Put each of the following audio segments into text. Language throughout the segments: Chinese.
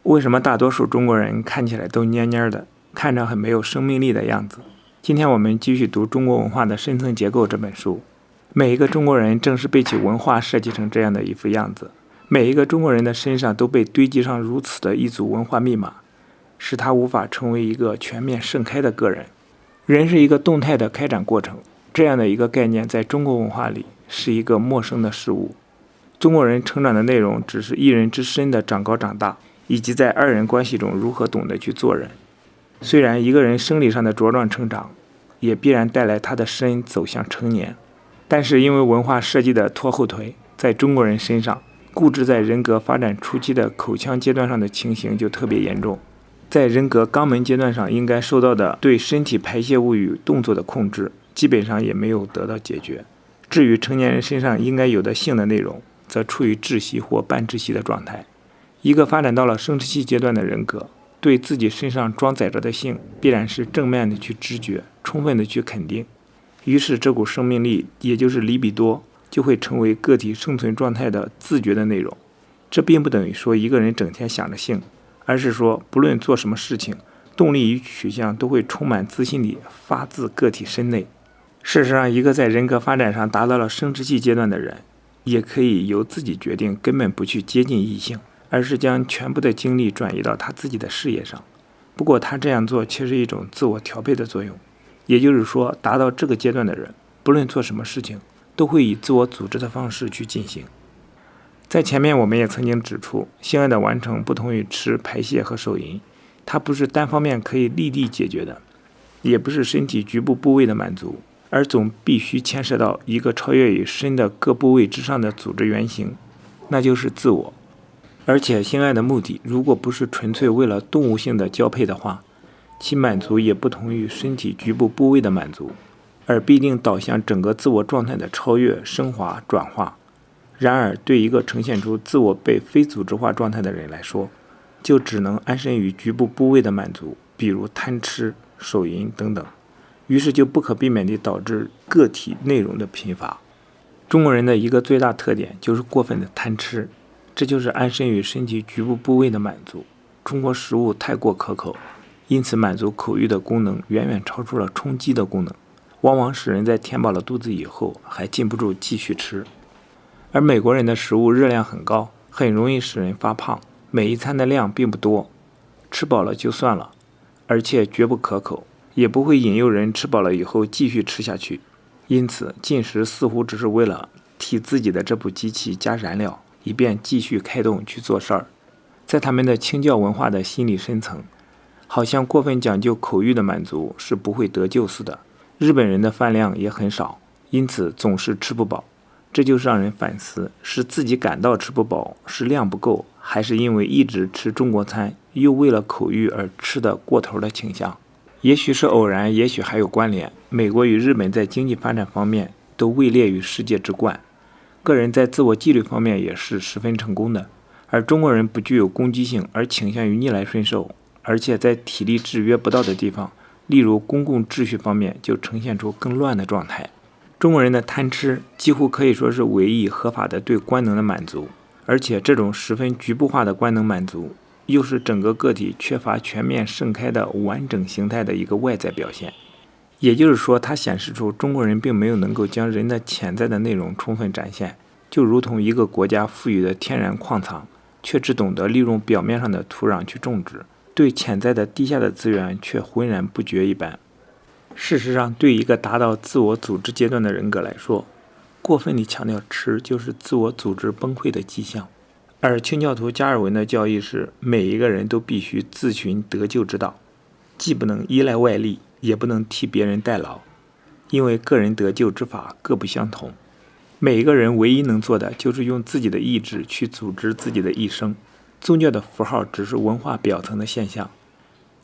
为什么大多数中国人看起来都蔫蔫的，看着很没有生命力的样子？今天我们继续读《中国文化的深层结构》这本书。每一个中国人正是被其文化设计成这样的一副样子，每一个中国人的身上都被堆积上如此的一组文化密码，使他无法成为一个全面盛开的个人。人是一个动态的开展过程，这样的一个概念在中国文化里是一个陌生的事物。中国人成长的内容只是一人之身的长高长大，以及在二人关系中如何懂得去做人。虽然一个人生理上的茁壮成长也必然带来他的身走向成年，但是因为文化设计的拖后腿，在中国人身上固执在人格发展初期的口腔阶段上的情形就特别严重。在人格肛门阶段上应该受到的对身体排泄物与动作的控制基本上也没有得到解决。至于成年人身上应该有的性的内容，则处于窒息或半窒息的状态。一个发展到了生殖器阶段的人格，对自己身上装载着的性必然是正面的去知觉，充分的去肯定。于是这股生命力，也就是利比多，就会成为个体生存状态的自觉的内容。这并不等于说一个人整天想着性，而是说不论做什么事情，动力与取向都会充满自信地发自个体身内。事实上，一个在人格发展上达到了生殖器阶段的人，也可以由自己决定根本不去接近异性，而是将全部的精力转移到他自己的事业上。不过他这样做却是一种自我调配的作用，也就是说，达到这个阶段的人，不论做什么事情，都会以自我组织的方式去进行。在前面我们也曾经指出，性爱的完成不同于吃、排泄和手淫，它不是单方面可以立即解决的，也不是身体局部部位的满足，而总必须牵涉到一个超越于身的各部位之上的组织原型，那就是自我。而且性爱的目的如果不是纯粹为了动物性的交配的话，其满足也不同于身体局部部位的满足，而必定导向整个自我状态的超越、升华、转化。然而对一个呈现出自我被非组织化状态的人来说，就只能安身于局部部位的满足，比如贪吃、手淫等等，于是就不可避免地导致个体内容的贫乏。中国人的一个最大特点就是过分的贪吃，这就是安身于身体局部部位的满足。中国食物太过可口，因此满足口欲的功能远远超出了充饥的功能，往往使人在填饱了肚子以后还禁不住继续吃。而美国人的食物热量很高，很容易使人发胖，每一餐的量并不多，吃饱了就算了，而且绝不可口，也不会引诱人吃饱了以后继续吃下去。因此进食似乎只是为了替自己的这部机器加燃料，以便继续开动去做事儿。在他们的清教文化的心理深层，好像过分讲究口欲的满足是不会得救似的。日本人的饭量也很少，因此总是吃不饱。这就是让人反思，是自己感到吃不饱，是量不够，还是因为一直吃中国餐，又为了口欲而吃得过头的倾向？也许是偶然，也许还有关联。美国与日本在经济发展方面都位列于世界之冠，个人在自我纪律方面也是十分成功的，而中国人不具有攻击性，而倾向于逆来顺受，而且在体力制约不到的地方，例如公共秩序方面，就呈现出更乱的状态。中国人的贪吃几乎可以说是唯一合法的对官能的满足，而且这种十分局部化的官能满足，又是整个个体缺乏全面盛开的完整形态的一个外在表现。也就是说，它显示出中国人并没有能够将人的潜在的内容充分展现，就如同一个国家富裕的天然矿藏，却只懂得利用表面上的土壤去种植，对潜在的地下的资源却浑然不觉一般。事实上，对一个达到自我组织阶段的人格来说，过分地强调吃就是自我组织崩溃的迹象。而清教徒加尔文的教义是，每一个人都必须自寻得救之道，既不能依赖外力，也不能替别人代劳，因为个人得救之法各不相同。每一个人唯一能做的就是用自己的意志去组织自己的一生。宗教的符号只是文化表层的现象，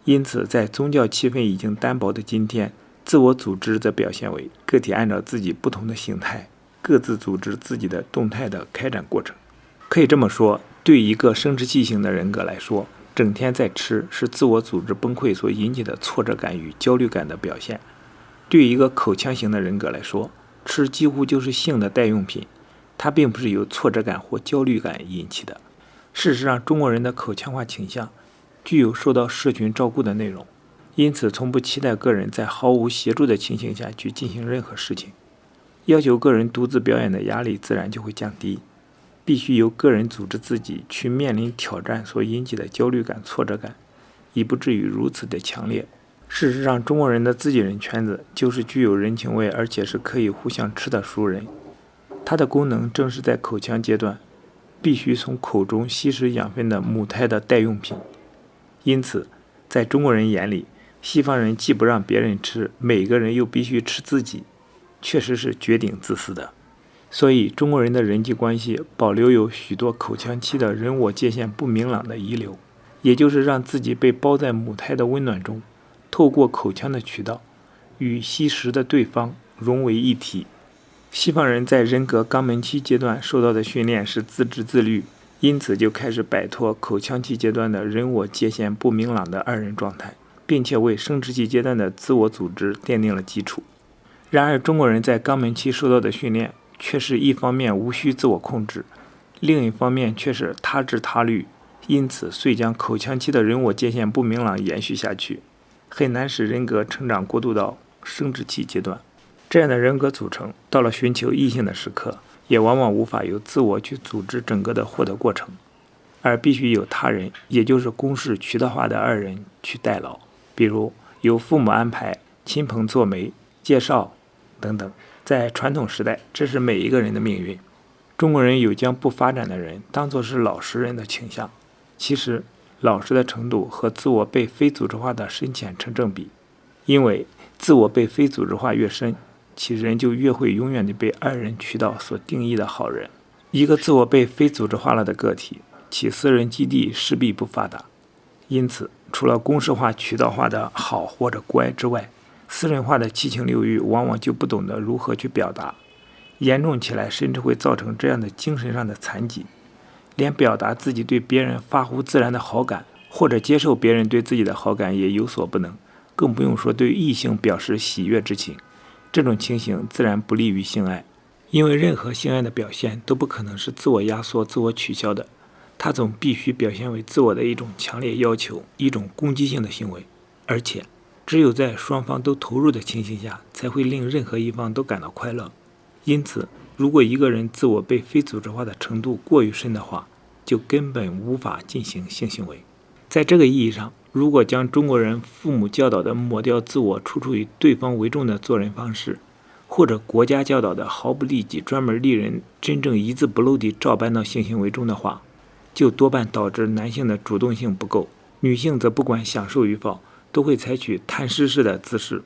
因此在宗教气氛已经单薄的今天，自我组织则表现为个体按照自己不同的形态，各自组织自己的动态的开展过程。可以这么说，对一个生殖器型的人格来说，整天在吃是自我组织崩溃所引起的挫折感与焦虑感的表现。对于一个口腔型的人格来说，吃几乎就是性的代用品，它并不是由挫折感或焦虑感引起的。事实上，中国人的口腔化倾向具有受到社群照顾的内容，因此从不期待个人在毫无协助的情形下去进行任何事情。要求个人独自表演的压力自然就会降低，必须由个人组织自己去面临挑战所引起的焦虑感、挫折感，以不至于如此的强烈。事实上，中国人的自己人圈子就是具有人情味，而且是可以互相吃的熟人。它的功能正是在口腔阶段必须从口中吸食养分的母胎的代用品。因此，在中国人眼里，西方人既不让别人吃，每个人又必须吃自己，确实是绝顶自私的。所以，中国人的人际关系保留有许多口腔期的人我界限不明朗的遗留，也就是让自己被包在母胎的温暖中，透过口腔的渠道与吸食的对方融为一体。西方人在人格肛门期阶段受到的训练是自治自律，因此就开始摆脱口腔期阶段的人我界限不明朗的二人状态，并且为生殖期阶段的自我组织奠定了基础。然而，中国人在肛门期受到的训练却是一方面无需自我控制，另一方面却是他治他律，因此遂将口腔期的人我界限不明朗延续下去，很难使人格成长过渡到生殖期阶段。这样的人格组成到了寻求异性的时刻，也往往无法由自我去组织整个的获得过程，而必须由他人，也就是公示渠道化的二人去代劳，比如由父母安排、亲朋做媒、介绍等等。在传统时代，这是每一个人的命运。中国人有将不发展的人当作是老实人的倾向，其实老实的程度和自我被非组织化的深浅成正比，因为自我被非组织化越深，其人就越会永远地被二人渠道所定义的好人。一个自我被非组织化了的个体，其私人基地势必不发达，因此除了公式化渠道化的好或者乖之外，私人化的七情六欲往往就不懂得如何去表达，严重起来甚至会造成这样的精神上的残疾，连表达自己对别人发乎自然的好感，或者接受别人对自己的好感也有所不能，更不用说对异性表示喜悦之情。这种情形自然不利于性爱，因为任何性爱的表现都不可能是自我压缩、自我取消的，它总必须表现为自我的一种强烈要求，一种攻击性的行为，而且只有在双方都投入的情形下，才会令任何一方都感到快乐。因此，如果一个人自我被非组织化的程度过于深的话，就根本无法进行性行为。在这个意义上，如果将中国人父母教导的抹掉自我、处处以对方为重的做人方式，或者国家教导的毫不利己、专门利人、真正一字不漏地照搬到性行为中的话，就多半导致男性的主动性不够，女性则不管享受与否，都会采取探视式的姿势。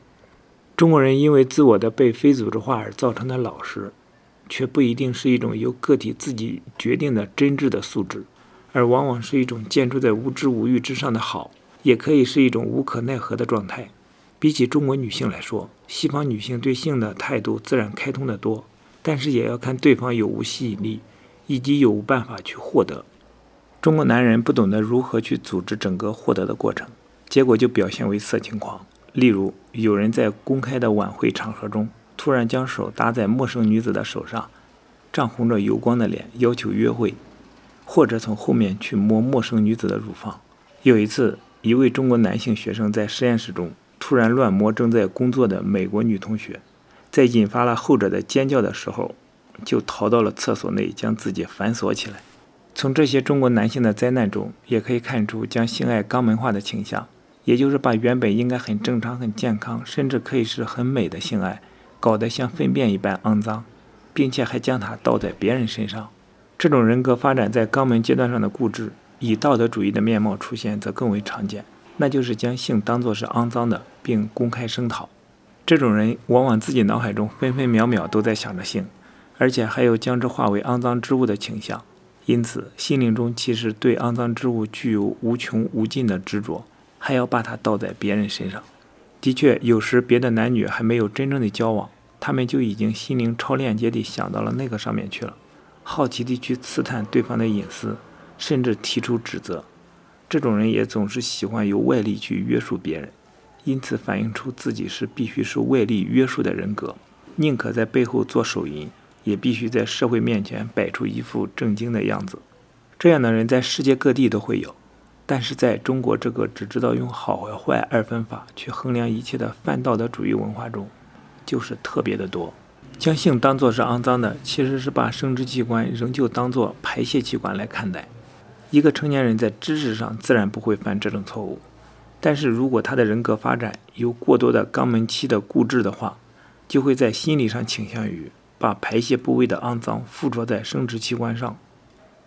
中国人因为自我的被非组织化而造成的老实，却不一定是一种由个体自己决定的真挚的素质，而往往是一种建筑在无知无欲之上的好，也可以是一种无可奈何的状态。比起中国女性来说，西方女性对性的态度自然开通得多，但是也要看对方有无吸引力，以及有无办法去获得。中国男人不懂得如何去组织整个获得的过程，结果就表现为色情狂。例如，有人在公开的晚会场合中，突然将手搭在陌生女子的手上，涨红着油光的脸要求约会，或者从后面去摸陌生女子的乳房。有一次，一位中国男性学生在实验室中突然乱摸正在工作的美国女同学，在引发了后者的尖叫的时候，就逃到了厕所内，将自己反锁起来。从这些中国男性的灾难中，也可以看出将性爱肛门化的倾向，也就是把原本应该很正常、很健康，甚至可以是很美的性爱，搞得像粪便一般肮脏，并且还将它倒在别人身上。这种人格发展在肛门阶段上的固执，以道德主义的面貌出现则更为常见，那就是将性当作是肮脏的，并公开声讨。这种人往往自己脑海中分分秒秒都在想着性，而且还有将之化为肮脏之物的倾向，因此心灵中其实对肮脏之物具有无穷无尽的执着，还要把它倒在别人身上。的确，有时别的男女还没有真正的交往，他们就已经心灵超链接地想到了那个上面去了，好奇地去刺探对方的隐私，甚至提出指责。这种人也总是喜欢由外力去约束别人，因此反映出自己是必须受外力约束的人格，宁可在背后做手淫，也必须在社会面前摆出一副正经的样子。这样的人在世界各地都会有，但是在中国这个只知道用好和坏二分法去衡量一切的泛道德主义文化中，就是特别的多。将性当作是肮脏的，其实是把生殖器官仍旧当作排泄器官来看待。一个成年人在知识上自然不会犯这种错误，但是如果他的人格发展有过多的肛门期的固执的话，就会在心理上倾向于把排泄部位的肮脏附着在生殖器官上。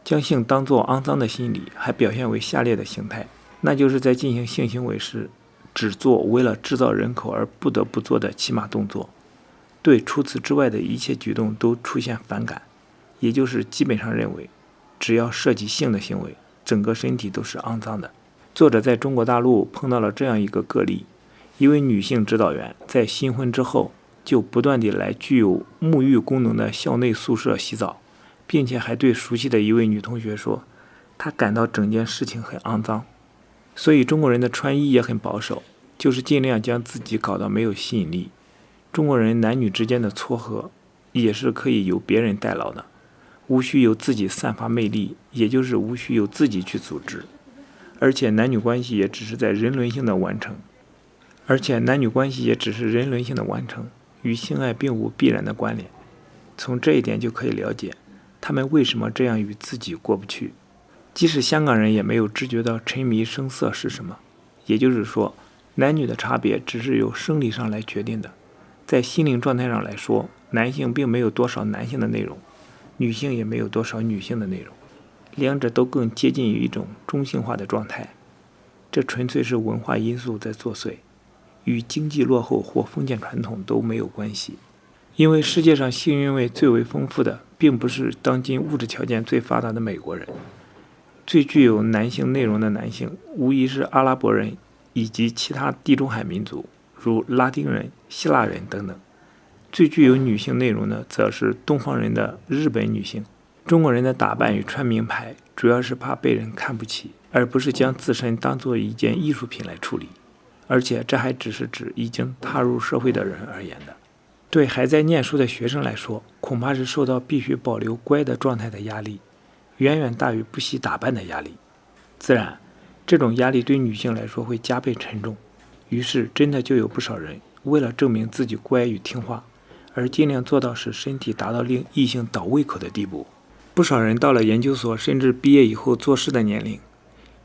将性当作肮脏的心理还表现为下列的形态，那就是在进行性行为时只做为了制造人口而不得不做的起码动作，对除此之外的一切举动都出现反感，也就是基本上认为只要涉及性的行为，整个身体都是肮脏的。作者在中国大陆碰到了这样一个个例，一位女性指导员在新婚之后就不断地来具有沐浴功能的校内宿舍洗澡，并且还对熟悉的一位女同学说，她感到整件事情很肮脏。所以中国人的穿衣也很保守，就是尽量将自己搞到没有吸引力。中国人男女之间的撮合也是可以由别人代劳的，无需由自己散发魅力，也就是无需由自己去组织。而且男女关系也只是人伦性的完成，与性爱并无必然的关联。从这一点就可以了解他们为什么这样与自己过不去。即使香港人也没有知觉到沉迷声色是什么，也就是说，男女的差别只是由生理上来决定的。在心灵状态上来说，男性并没有多少男性的内容，女性也没有多少女性的内容，两者都更接近于一种中性化的状态。这纯粹是文化因素在作祟，与经济落后或封建传统都没有关系。因为世界上性韵味最为丰富的并不是当今物质条件最发达的美国人，最具有男性内容的男性无疑是阿拉伯人以及其他地中海民族，如拉丁人、希腊人等等。最具有女性内容的则是东方人的日本女性。中国人的打扮与穿名牌主要是怕被人看不起，而不是将自身当作一件艺术品来处理，而且这还只是指已经踏入社会的人而言的。对还在念书的学生来说，恐怕是受到必须保留乖的状态的压力，远远大于不惜打扮的压力。自然，这种压力对女性来说会加倍沉重，于是真的就有不少人为了证明自己乖与听话，而尽量做到使身体达到令异性倒胃口的地步。不少人到了研究所甚至毕业以后做事的年龄，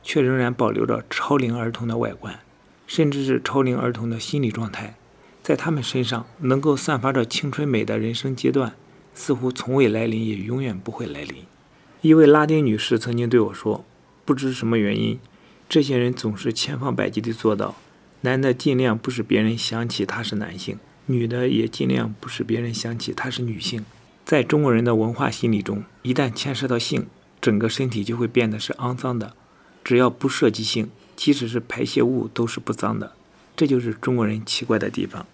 却仍然保留着超龄儿童的外观，甚至是超龄儿童的心理状态。在他们身上能够散发着青春美的人生阶段似乎从未来临，也永远不会来临。一位拉丁女士曾经对我说，不知什么原因，这些人总是千方百计地做到，男的尽量不使别人想起他是男性，女的也尽量不使别人想起他是女性。在中国人的文化心理中，一旦牵涉到性，整个身体就会变得是肮脏的，只要不涉及性，即使是排泄物都是不脏的。这就是中国人奇怪的地方。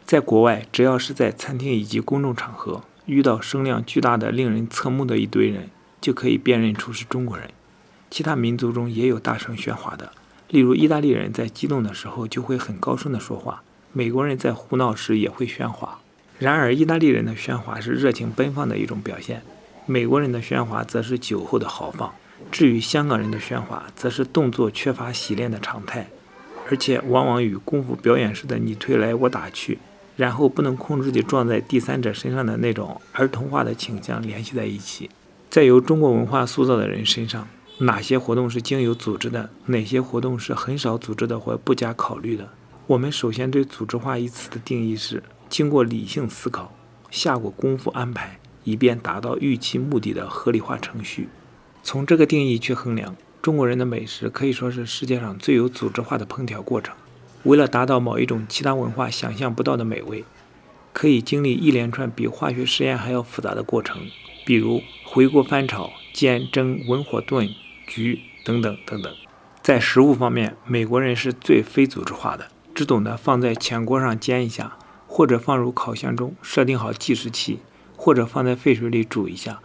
在国外，只要是在餐厅以及公众场合遇到声量巨大的令人侧目的一堆人，就可以辨认出是中国人。其他民族中也有大声喧哗的，例如意大利人在激动的时候就会很高声的说话，美国人在胡闹时也会喧哗。然而意大利人的喧哗是热情奔放的一种表现，美国人的喧哗则是酒后的豪放。至于香港人的喧哗，则是动作缺乏洗练的常态，而且往往与功夫表演式的你推来我打去，然后不能控制地撞在第三者身上的那种儿童化的倾向联系在一起。在由中国文化塑造的人身上，哪些活动是经有组织的，哪些活动是很少组织的或不加考虑的？我们首先对组织化一词的定义是经过理性思考，下过功夫安排，以便达到预期目的的合理化程序。从这个定义去衡量，中国人的美食可以说是世界上最有组织化的烹调过程。为了达到某一种其他文化想象不到的美味，可以经历一连串比化学实验还要复杂的过程，比如回锅翻炒、煎蒸、文火炖、焗等等等等。在食物方面，美国人是最非组织化的，只懂得放在浅锅上煎一下，或者放入烤箱中设定好计时器，或者放在沸水里煮一下。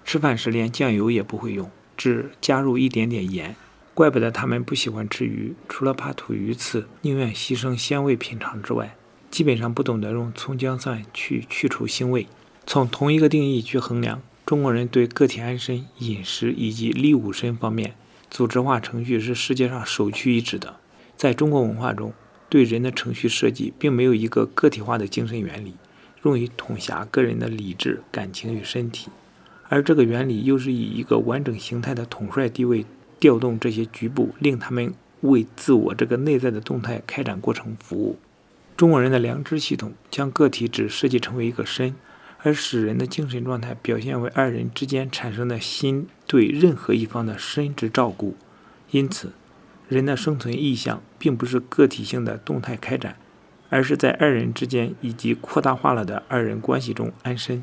吃饭时连酱油也不会用，只加入一点点盐。怪不得他们不喜欢吃鱼，除了怕吐鱼刺，宁愿牺牲鲜味品尝之外，基本上不懂得用葱姜蒜去除腥味。从同一个定义去衡量，中国人对个体安身、饮食以及利吾身方面，组织化程序是世界上首屈一指的。在中国文化中，对人的程序设计并没有一个个体化的精神原理，用于统辖个人的理智、感情与身体，而这个原理又是以一个完整形态的统帅地位调动这些局部，令他们为自我这个内在的动态开展过程服务。中国人的良知系统将个体只设计成为一个身，而使人的精神状态表现为二人之间产生的心对任何一方的身之照顾。因此，人的生存意向并不是个体性的动态开展，而是在二人之间以及扩大化了的二人关系中安身。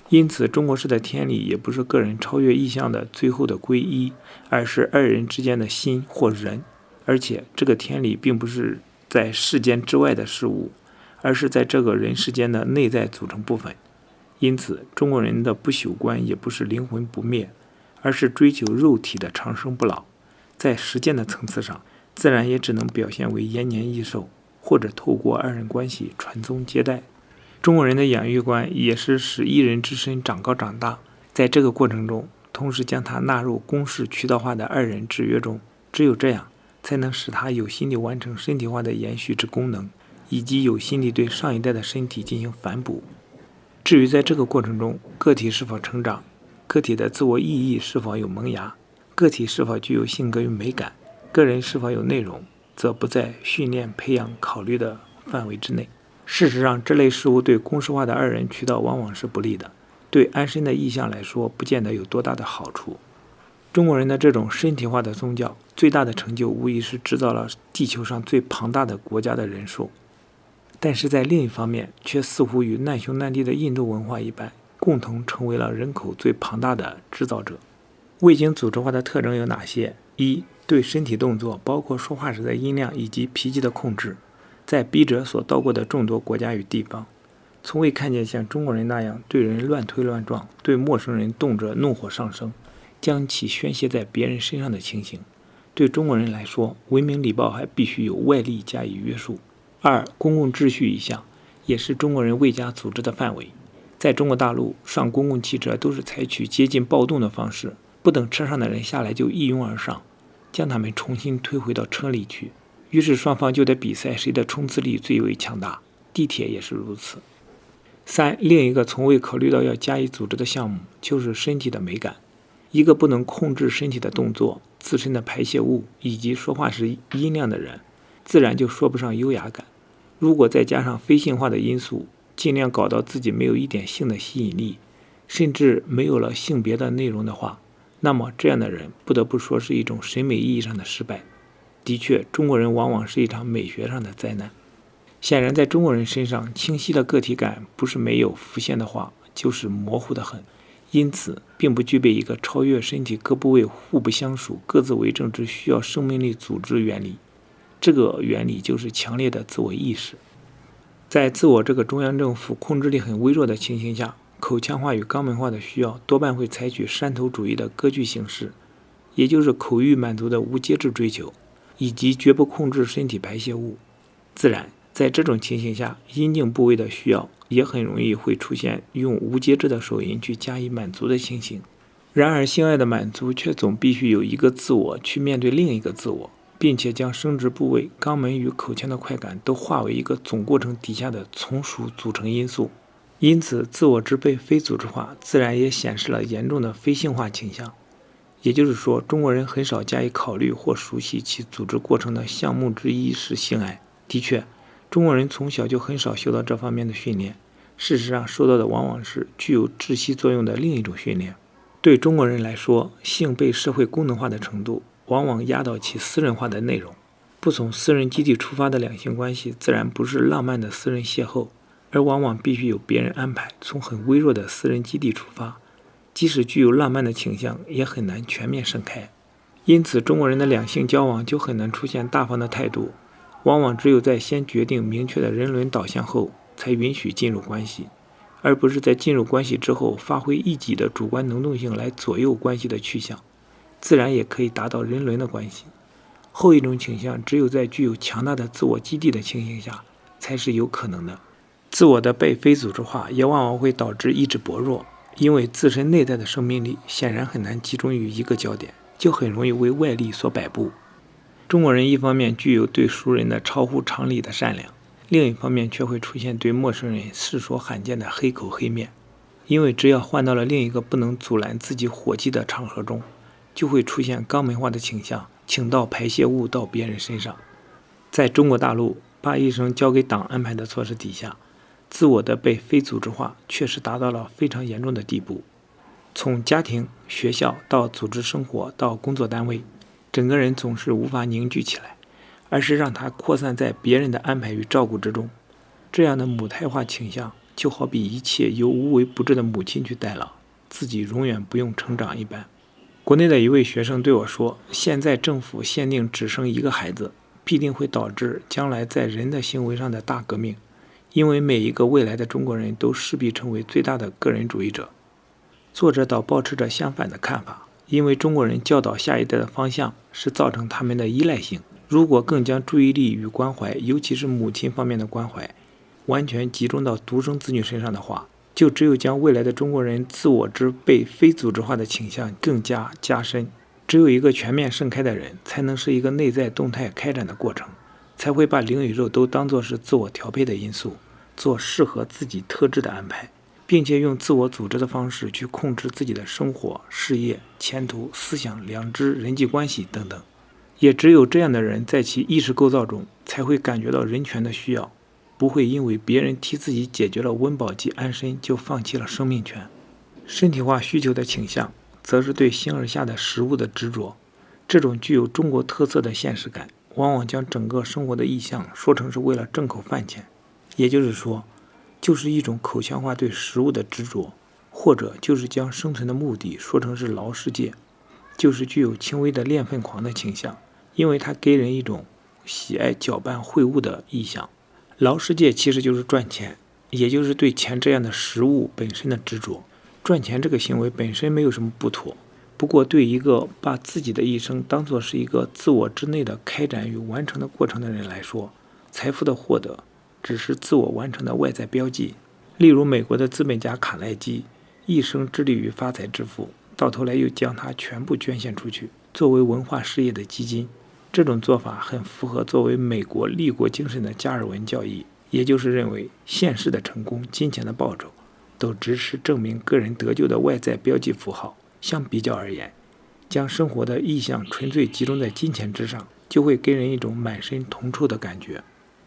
因此，中国式的天理也不是个人超越意向的最后的归一，而是二人之间的心或人。而且，这个天理并不是在世间之外的事物，而是在这个人世间的内在组成部分。因此，中国人的不朽观也不是灵魂不灭，而是追求肉体的长生不老。在实践的层次上，自然也只能表现为延年益寿，或者透过二人关系传宗接代。中国人的养育观也是使一人之身长高长大，在这个过程中，同时将它纳入公式渠道化的二人制约中，只有这样，才能使它有心地完成身体化的延续之功能，以及有心地对上一代的身体进行反哺。至于在这个过程中，个体是否成长，个体的自我意义是否有萌芽，个体是否具有性格与美感，个人是否有内容，则不在训练培养考虑的范围之内。事实上，这类事物对公式化的二人渠道往往是不利的，对安身的意向来说，不见得有多大的好处。中国人的这种身体化的宗教，最大的成就无疑是制造了地球上最庞大的国家的人数，但是在另一方面，却似乎与难兄难弟的印度文化一般，共同成为了人口最庞大的制造者。未经组织化的特征有哪些？一、对身体动作，包括说话时的音量以及脾气的控制，在笔者所到过的众多国家与地方，从未看见像中国人那样对人乱推乱撞，对陌生人动辄怒火上升，将其宣泄在别人身上的情形。对中国人来说，文明礼貌还必须有外力加以约束。二、公共秩序一项，也是中国人未加组织的范围。在中国大陆，上公共汽车都是采取接近暴动的方式，不等车上的人下来就一拥而上，将他们重新推回到车里去。于是双方就得比赛谁的冲刺力最为强大。地铁也是如此。三、另一个从未考虑到要加以组织的项目，就是身体的美感。一个不能控制身体的动作、自身的排泄物以及说话时音量的人，自然就说不上优雅感。如果再加上非性化的因素，尽量搞到自己没有一点性的吸引力，甚至没有了性别的内容的话，那么这样的人不得不说是一种审美意义上的失败。的确，中国人往往是一场美学上的灾难。显然，在中国人身上，清晰的个体感不是没有浮现的话，就是模糊的很，因此并不具备一个超越身体各部位互不相属、各自为政之需要生命力组织原理。这个原理就是强烈的自我意识。在自我这个中央政府控制力很微弱的情形下，口腔化与肛门化的需要多半会采取山头主义的割据形式，也就是口欲满足的无节制追求，以及绝不控制身体排泄物。自然，在这种情形下，阴茎部位的需要也很容易会出现用无节制的手淫去加以满足的情形。然而，性爱的满足却总必须有一个自我去面对另一个自我，并且将生殖部位、肛门与口腔的快感都化为一个总过程底下的从属组成因素。因此，自我之被非组织化，自然也显示了严重的非性化倾向。也就是说，中国人很少加以考虑或熟悉其组织过程的项目之一是性爱。的确，中国人从小就很少受到这方面的训练，事实上受到的往往是具有窒息作用的另一种训练。对中国人来说，性被社会功能化的程度往往压倒其私人化的内容。不从私人基地出发的两性关系自然不是浪漫的私人邂逅，而往往必须有别人安排，从很微弱的私人基地出发，即使具有浪漫的倾向，也很难全面盛开。因此，中国人的两性交往就很难出现大方的态度，往往只有在先决定明确的人伦导向后，才允许进入关系，而不是在进入关系之后发挥一己的主观能动性来左右关系的去向，自然也可以达到人伦的关系。后一种倾向只有在具有强大的自我基地的情形下才是有可能的。自我的被非组织化也往往会导致意志薄弱，因为自身内在的生命力显然很难集中于一个焦点，就很容易为外力所摆布。中国人一方面具有对熟人的超乎常理的善良，另一方面却会出现对陌生人世所罕见的黑口黑面。因为只要换到了另一个不能阻拦自己火气的场合中，就会出现肛门化的倾向，倾倒排泄物到别人身上。在中国大陆，把一生交给党安排的措施底下，自我的被非组织化确实达到了非常严重的地步。从家庭、学校到组织生活到工作单位，整个人总是无法凝聚起来，而是让它扩散在别人的安排与照顾之中。这样的母胎化倾向，就好比一切由无微不至的母亲去代劳，自己永远不用成长一般。国内的一位学生对我说，现在政府限定只生一个孩子，必定会导致将来在人的行为上的大革命，因为每一个未来的中国人都势必成为最大的个人主义者。作者倒抱持着相反的看法，因为中国人教导下一代的方向是造成他们的依赖性。如果更将注意力与关怀，尤其是母亲方面的关怀，完全集中到独生子女身上的话，就只有将未来的中国人自我之被非组织化的倾向更加加深。只有一个全面盛开的人，才能是一个内在动态开展的过程，才会把灵与肉都当作是自我调配的因素，做适合自己特质的安排，并且用自我组织的方式去控制自己的生活、事业、前途、思想、良知、人际关系等等。也只有这样的人，在其意识构造中才会感觉到人权的需要，不会因为别人替自己解决了温饱及安身就放弃了生命权。身体化需求的倾向，则是对形而下的食物的执着。这种具有中国特色的现实感，往往将整个生活的意向说成是为了挣口饭钱，也就是说，就是一种口腔化对食物的执着，或者就是将生存的目的说成是劳世界，就是具有轻微的恋粪狂的倾向，因为它给人一种喜爱搅拌秽物的意向。劳世界其实就是赚钱，也就是对钱这样的食物本身的执着。赚钱这个行为本身没有什么不妥，不过对一个把自己的一生当作是一个自我之内的开展与完成的过程的人来说，财富的获得只是自我完成的外在标记。例如美国的资本家卡耐基，一生致力于发财致富，到头来又将它全部捐献出去，作为文化事业的基金。这种做法很符合作为美国立国精神的加尔文教义，也就是认为现世的成功、金钱的报酬都只是证明个人得救的外在标记符号。相比较而言，将生活的意向纯粹集中在金钱之上，就会给人一种满身铜臭的感觉。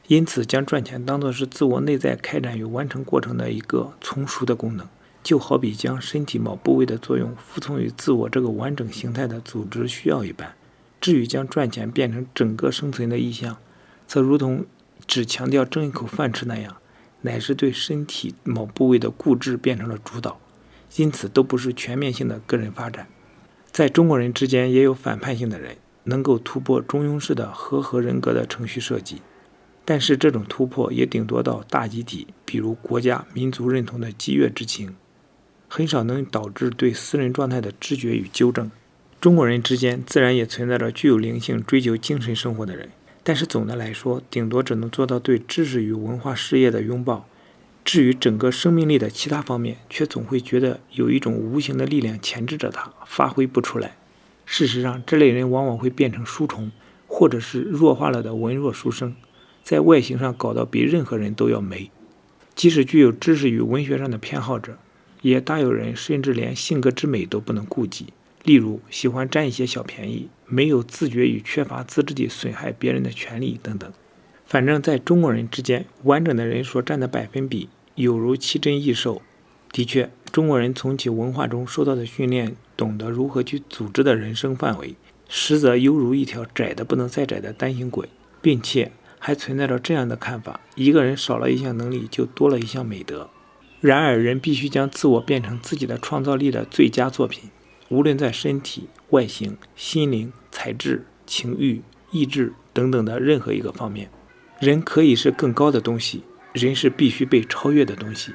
因此，将赚钱当作是自我内在开展与完成过程的一个从属的功能，就好比将身体某部位的作用服从于自我这个完整形态的组织需要一般。至于将赚钱变成整个生存的意向，则如同只强调挣一口饭吃那样，乃是对身体某部位的固执变成了主导，因此都不是全面性的个人发展。在中国人之间也有反叛性的人，能够突破中庸式的合人格的程序设计，但是这种突破也顶多到大集体，比如国家、民族认同的激越之情，很少能导致对私人状态的知觉与纠正。中国人之间自然也存在着具有灵性、追求精神生活的人，但是总的来说，顶多只能做到对知识与文化事业的拥抱。至于整个生命力的其他方面，却总会觉得有一种无形的力量钳制着它，发挥不出来。事实上，这类人往往会变成书虫，或者是弱化了的文弱书生，在外形上搞到比任何人都要美。即使具有知识与文学上的偏好者，也大有人甚至连性格之美都不能顾及。例如喜欢占一些小便宜，没有自觉与缺乏自制地损害别人的权利等等。反正在中国人之间，完整的人所占的百分比有如奇珍异兽。的确，中国人从其文化中受到的训练，懂得如何去组织的人生范围，实则犹如一条窄的不能再窄的单行轨，并且还存在着这样的看法：一个人少了一项能力，就多了一项美德。然而，人必须将自我变成自己的创造力的最佳作品，无论在身体、外形、心灵、才智、情欲、意志等等的任何一个方面。人可以是更高的东西，人是必须被超越的东西。